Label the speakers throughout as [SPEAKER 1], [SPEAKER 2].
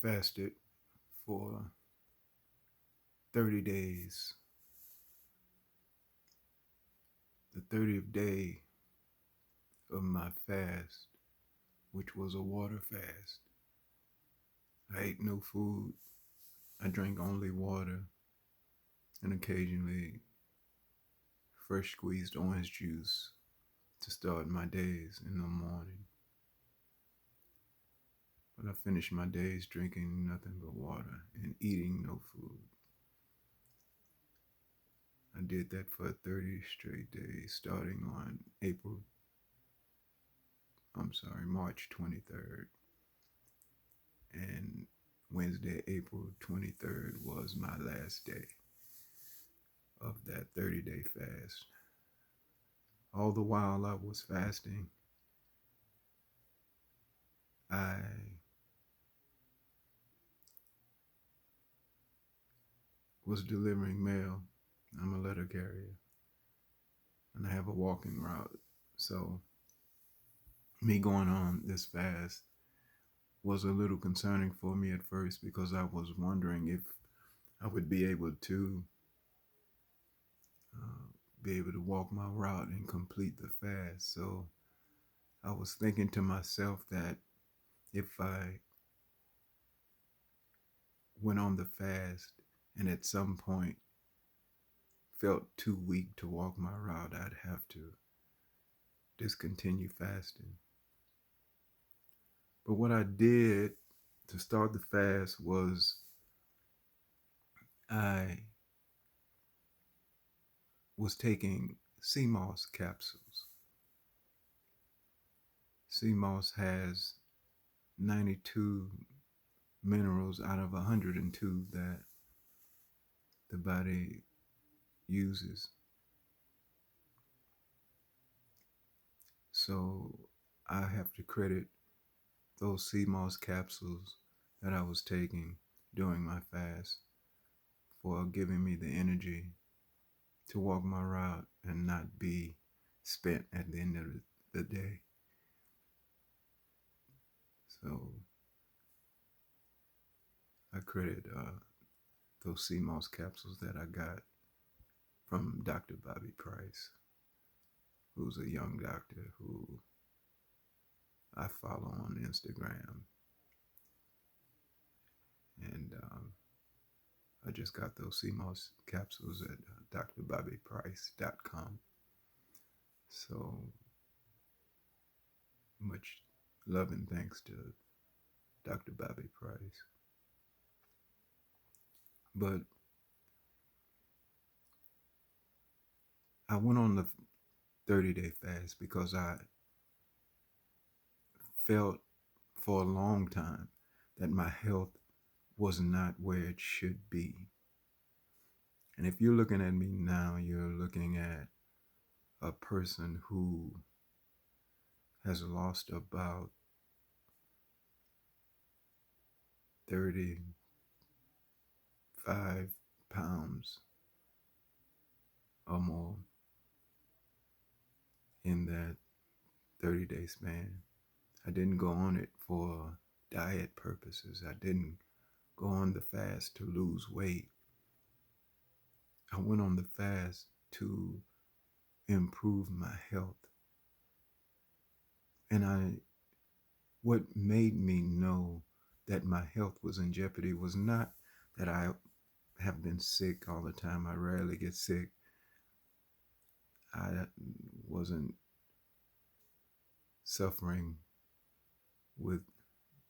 [SPEAKER 1] fasted for 30 days. The 30th day of my fast, which was a water fast. I ate no food. I drank only water and occasionally fresh squeezed orange juice to start my days in the morning. But I finished my days drinking nothing but water and eating no food. I did that for 30 straight days, starting on March 23rd. And Wednesday, April 23rd was my last day of that 30-day fast. All the while I was fasting, I was delivering mail. I'm a letter carrier and I have a walking route. So me going on this fast was a little concerning for me at first because I was wondering if I would uh, be able to walk my route and complete the fast. So I was thinking to myself that if I went on the fast and at some point felt too weak to walk my route, I'd have to discontinue fasting. But what I did to start the fast was I was taking seamoss capsules. Seamoss has 92 minerals out of 102 that the body uses. So I have to credit those seamoss capsules that I was taking during my fast for giving me the energy to walk my route and not be spent at the end of the day. So I credit those CMOS capsules that I got from Dr. Bobby Price, who's a young doctor who I follow on Instagram. And I just got those CMOS capsules at drbobbyprice.com. So much love and thanks to Dr. Bobby Price. But I went on the 30-day fast because I felt for a long time that my health was not where it should be. And if you're looking at me now, you're looking at a person who has lost about 35 pounds or more in that 30-day span. I didn't go on it for diet purposes. I didn't go on the fast to lose weight. I went on the fast to improve my health. And what made me know that my health was in jeopardy was not that I have been sick all the time. I rarely get sick. I wasn't suffering with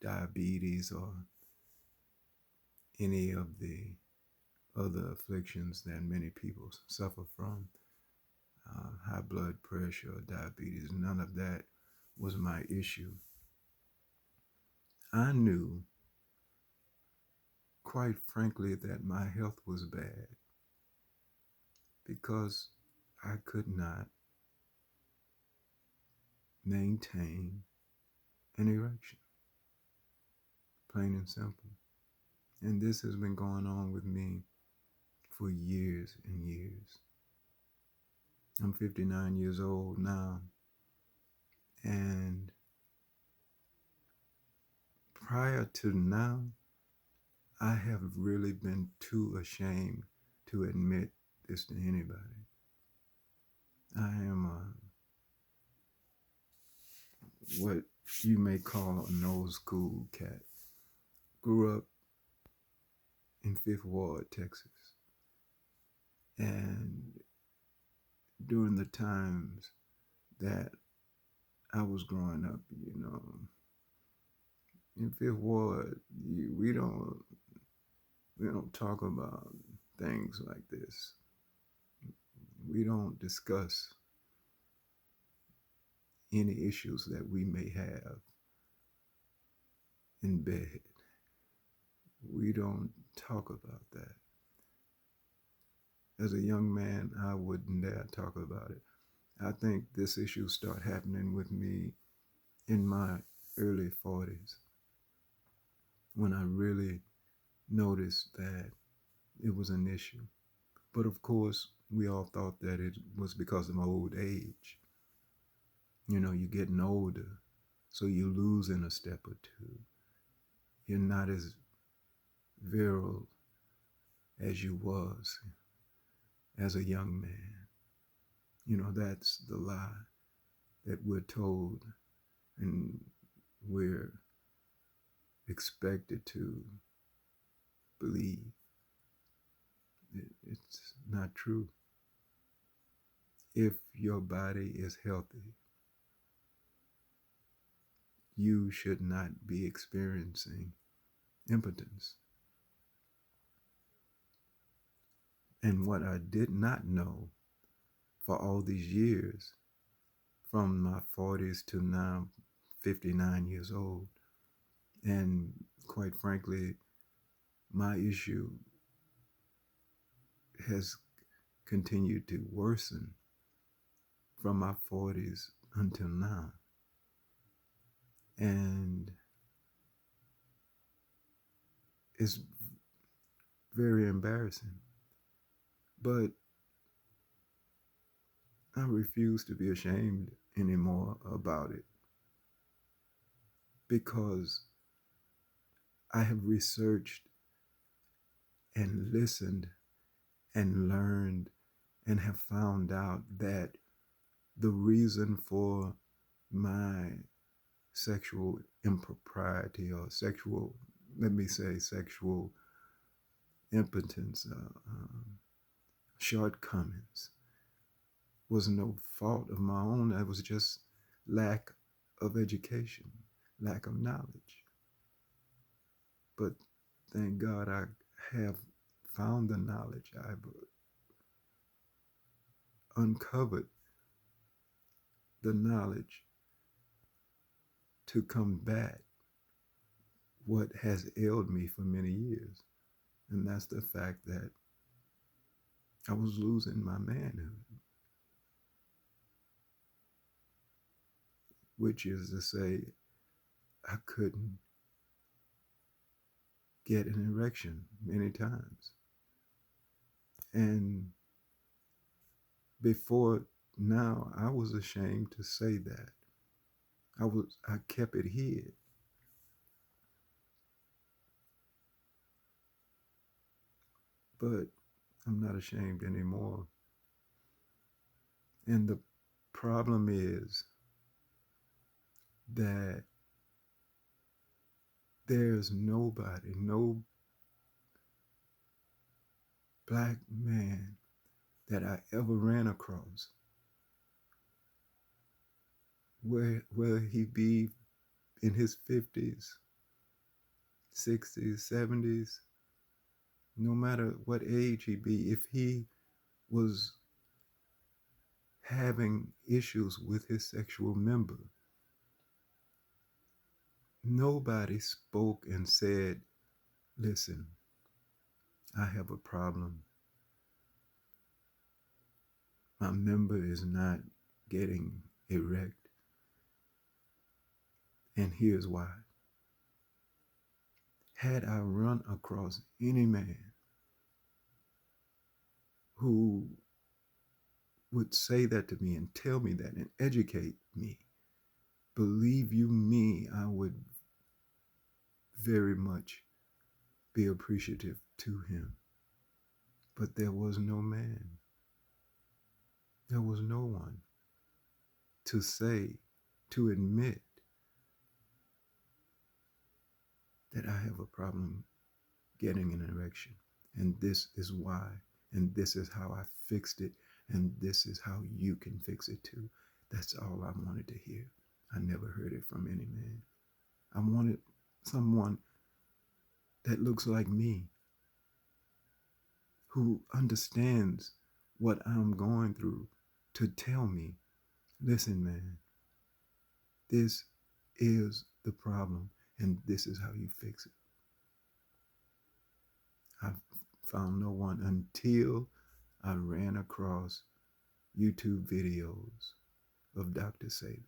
[SPEAKER 1] diabetes or any of the other afflictions that many people suffer from. High blood pressure or diabetes, none of that was my issue. I knew, quite frankly, that my health was bad because I could not maintain an erection, plain and simple. And this has been going on with me for years and years. I'm 59 years old now, and prior to now, I have really been too ashamed to admit this to anybody. I am what you may call an old school cat. Grew up in Fifth Ward, Texas. And during the times that I was growing up, in Fifth Ward, we don't talk about things like this. We don't discuss any issues that we may have in bed. We don't talk about that. As a young man, I wouldn't dare talk about it. I think this issue started happening with me in my early 40s when I really noticed that it was an issue. But of course, we all thought that it was because of old age. You're getting older, so you're losing a step or two. You're not as virile as you was as a young man. That's the lie that we're told and we're expected to believe. It's not true. If your body is healthy, you should not be experiencing impotence. And what I did not know for all these years, from my 40s to now 59 years old, and quite frankly, my issue has continued to worsen from my 40s until now. And it's very embarrassing. But I refuse to be ashamed anymore about it because I have researched and listened and learned and have found out that the reason for my sexual impropriety or sexual impotence, shortcomings, was no fault of my own. It was just lack of education, lack of knowledge. But thank God I have found the knowledge. I've uncovered the knowledge to combat what has ailed me for many years. And that's the fact that I was losing my manhood, which is to say, I couldn't get an erection many times. And before now, I was ashamed to say that. I kept it hid. But I'm not ashamed anymore. And the problem is that there's nobody, no black man that I ever ran across, whether he be in his 50s, 60s, 70s, no matter what age he be, if he was having issues with his sexual member, nobody spoke and said, listen, I have a problem. My member is not getting erect. And here's why. Had I run across any man who would say that to me and tell me that and educate me, believe you me, I would very much be appreciative to him. But there was no man. There was no one to say, to admit that I have a problem getting an erection. And this is why. And this is how I fixed it. And this is how you can fix it too. That's all I wanted to hear. I never heard it from any man. I wanted someone that looks like me, who understands what I'm going through, to tell me, listen, man, this is the problem, and this is how you fix it. I found no one until I ran across YouTube videos of Dr. Sebi.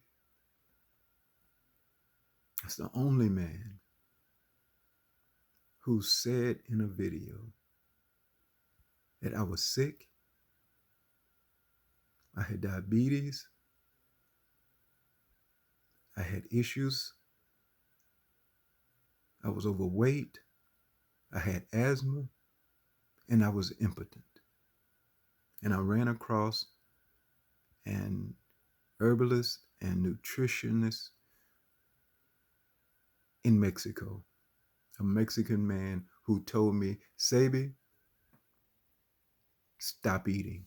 [SPEAKER 1] That's the only man who said in a video that I was sick, I had diabetes, I had issues, I was overweight, I had asthma, and I was impotent. And I ran across an herbalist and nutritionist in Mexico, a Mexican man who told me, Sebi, stop eating.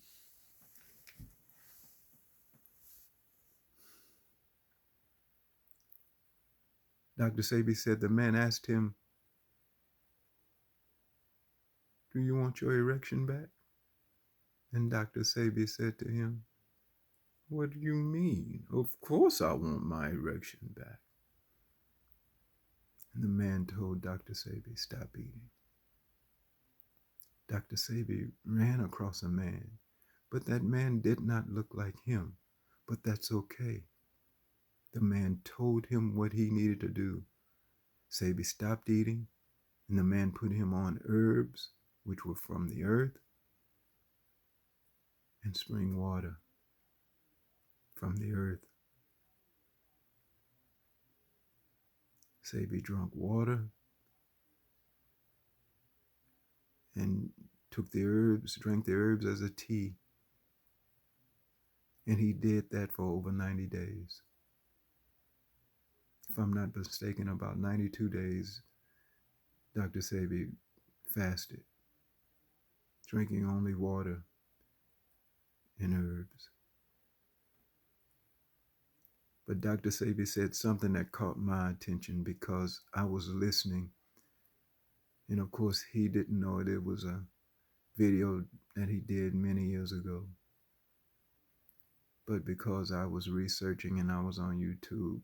[SPEAKER 1] Dr. Sebi said the man asked him, do you want your erection back? And Dr. Sebi said to him, what do you mean? Of course I want my erection back. And the man told Dr. Sebi, stop eating. Dr. Sebi ran across a man, but that man did not look like him. But that's okay. The man told him what he needed to do. Sebi stopped eating, and the man put him on herbs, which were from the earth, and spring water from the earth. Sebi drank water and took the herbs, drank the herbs as a tea. And he did that for over 90 days. If I'm not mistaken, about 92 days, Dr. Sebi fasted, drinking only water and herbs. But Dr. Sebi said something that caught my attention because I was listening. And of course, he didn't know it. It was a video that he did many years ago. But because I was researching and I was on YouTube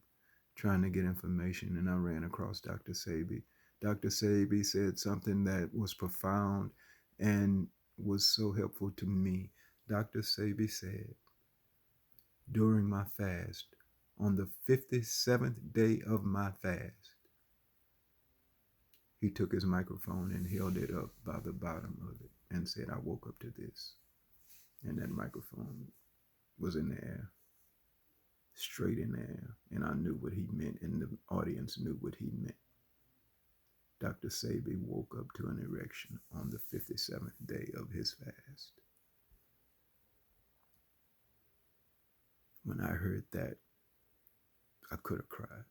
[SPEAKER 1] trying to get information, and I ran across Dr. Sebi. Dr. Sebi said something that was profound and was so helpful to me. Dr. Sebi said, during my fast, on the 57th day of my fast, he took his microphone and held it up by the bottom of it and said, I woke up to this. And that microphone was in the air, straight in the air. And I knew what he meant, and the audience knew what he meant. Dr. Sebi woke up to an erection on the 57th day of his fast. When I heard that, I could have cried.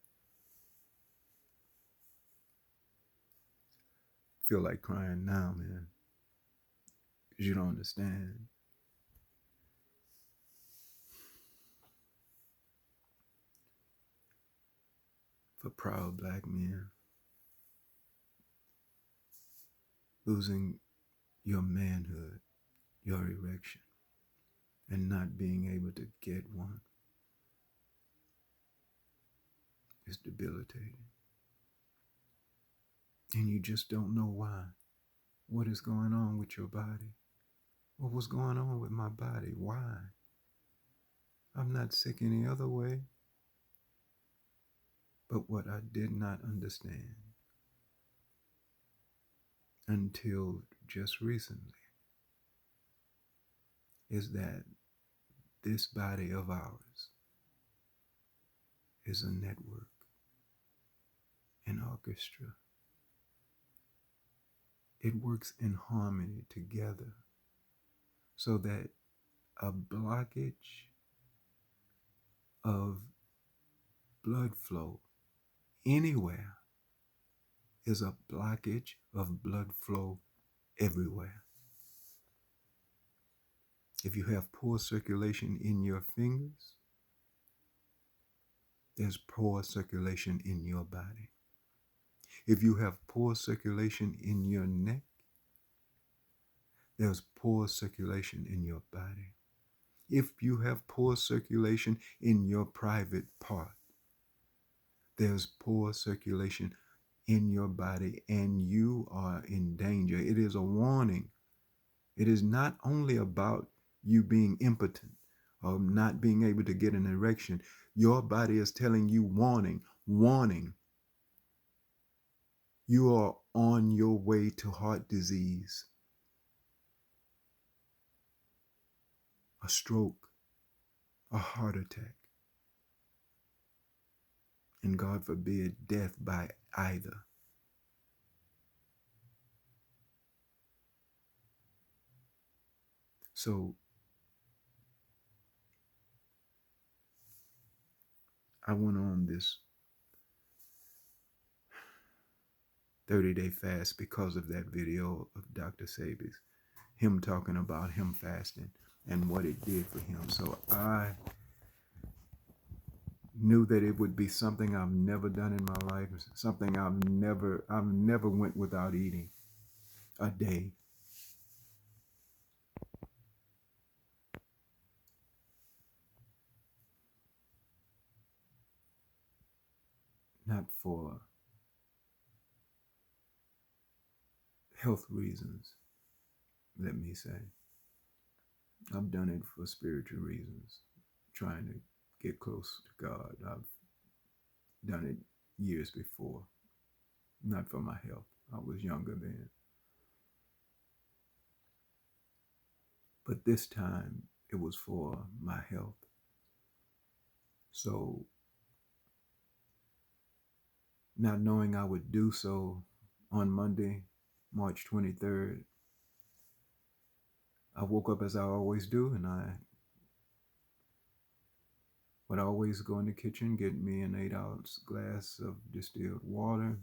[SPEAKER 1] Feel like crying now, man, because you don't understand. For proud black men, losing your manhood, your erection, and not being able to get one is debilitating. And you just don't know why. What is going on with your body? What was going on with my body? Why? I'm not sick any other way. But what I did not understand until just recently is that this body of ours is a network, an orchestra. it works in harmony together so that a blockage of blood flow anywhere is a blockage of blood flow everywhere. If you have poor circulation in your fingers, there's poor circulation in your body. If you have poor circulation in your neck, there's poor circulation in your body. If you have poor circulation in your private part, there's poor circulation in your body and you are in danger. It is a warning. It is not only about you being impotent or not being able to get an erection. Your body is telling you warning, warning. You are on your way to heart disease, a stroke, a heart attack, and God forbid, death by either. So I went on this 30-day fast because of that video of Dr. Sabi's, him talking about him fasting and what it did for him. So I knew that it would be something I've never done in my life, something I've never went without eating a day. Not for health reasons, let me say. I've done it for spiritual reasons, trying to get close to God. I've done it years before, not for my health. I was younger then. But this time, it was for my health. So, not knowing I would do so on Monday, March 23rd, I woke up as I always do, and I would always go in the kitchen, get me an 8-ounce glass of distilled water,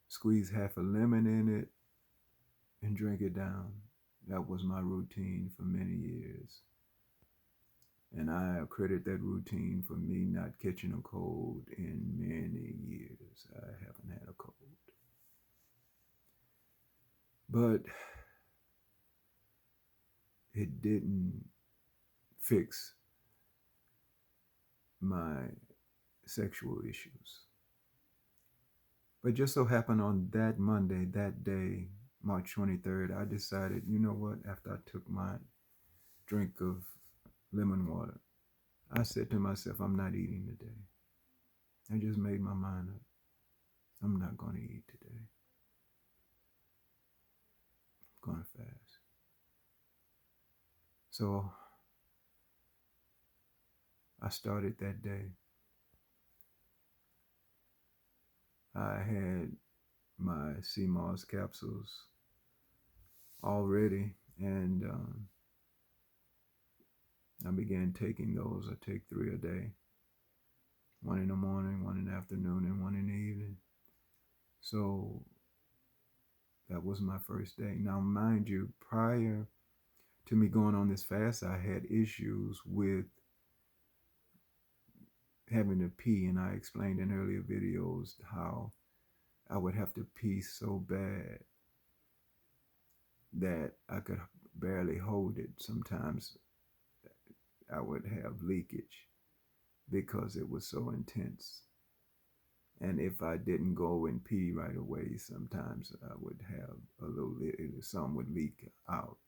[SPEAKER 1] squeeze half a lemon in it, and drink it down. That was my routine for many years. And I credit that routine for me not catching a cold in many years. I haven't had a cold. But it didn't fix my sexual issues. But just so happened on that Monday, that day, March 23rd, I decided, you know what, after I took my drink of lemon water, I said to myself, I'm not eating today. I just made my mind up. I'm not going to eat today. I'm going to fast. So I started that day. I had my seamoss capsules already, and I began taking those. I take 3 a day, 1 in the morning, 1 in the afternoon, and 1 in the evening. So that was my first day. Now, mind you, prior to me going on this fast, I had issues with having to pee, and I explained in earlier videos how I would have to pee so bad that I could barely hold it. Sometimes I would have leakage because it was so intense. And if I didn't go and pee right away, sometimes I would have some would leak out.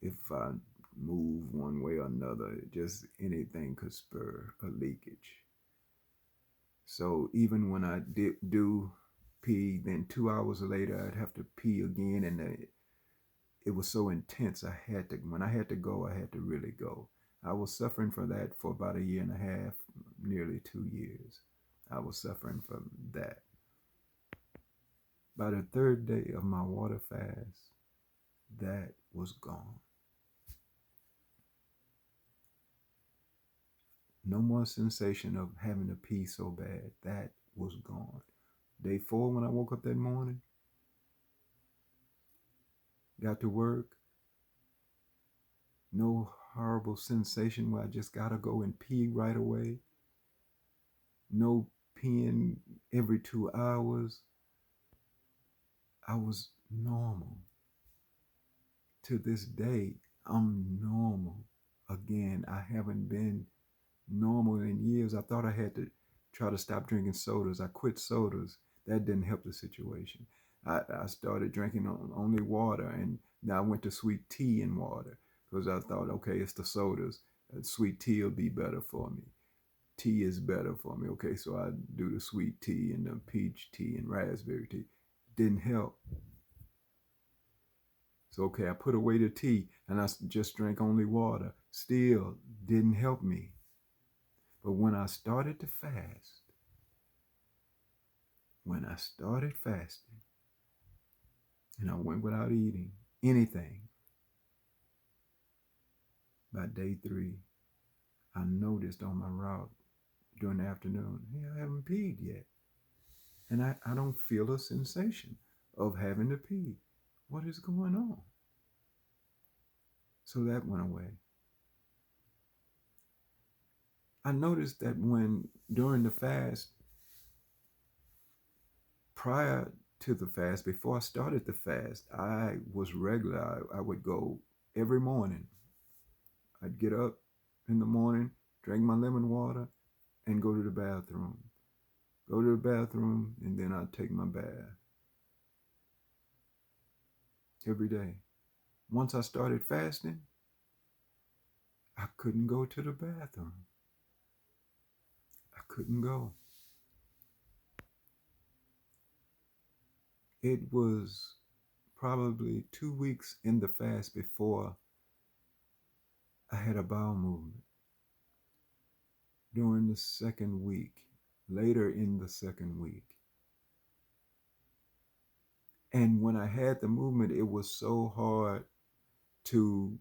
[SPEAKER 1] If I move one way or another, just anything could spur a leakage. So even when I do pee, then 2 hours later, I'd have to pee again. And it was so intense. When I had to go, I had to really go. I was suffering from that for about 1.5 years, nearly 2 years. I was suffering from that. By the third day of my water fast, that was gone. No more sensation of having to pee so bad. That was gone. Day 4, when I woke up that morning, got to work, no horrible sensation where I just gotta go and pee right away. No peeing every 2 hours. I was normal. To this day, I'm normal. Again, I haven't been normal in years. I thought I had to try to stop drinking sodas. I quit sodas. That didn't help the situation. I started drinking only water, and now I went to sweet tea and water because I thought, okay, it's the sodas. Sweet tea will be better for me. Tea is better for me. Okay, so I do the sweet tea and the peach tea and raspberry tea. Didn't help. So, okay, I put away the tea and I just drank only water. Still didn't help me. But when I started fasting, and I went without eating anything, by day 3, I noticed on my route during the afternoon, hey, I haven't peed yet. And I don't feel a sensation of having to pee. What is going on? So that went away. I noticed that during the fast, prior to the fast, before I started the fast, I was regular. I would go every morning. I'd get up in the morning, drink my lemon water, and go to the bathroom. Go to the bathroom, and then I'd take my bath every day. Once I started fasting, I couldn't go to the bathroom. I couldn't go. It was probably 2 weeks in the fast before I had a bowel movement. During the second week, later in the second week. And when I had the movement, it was so hard to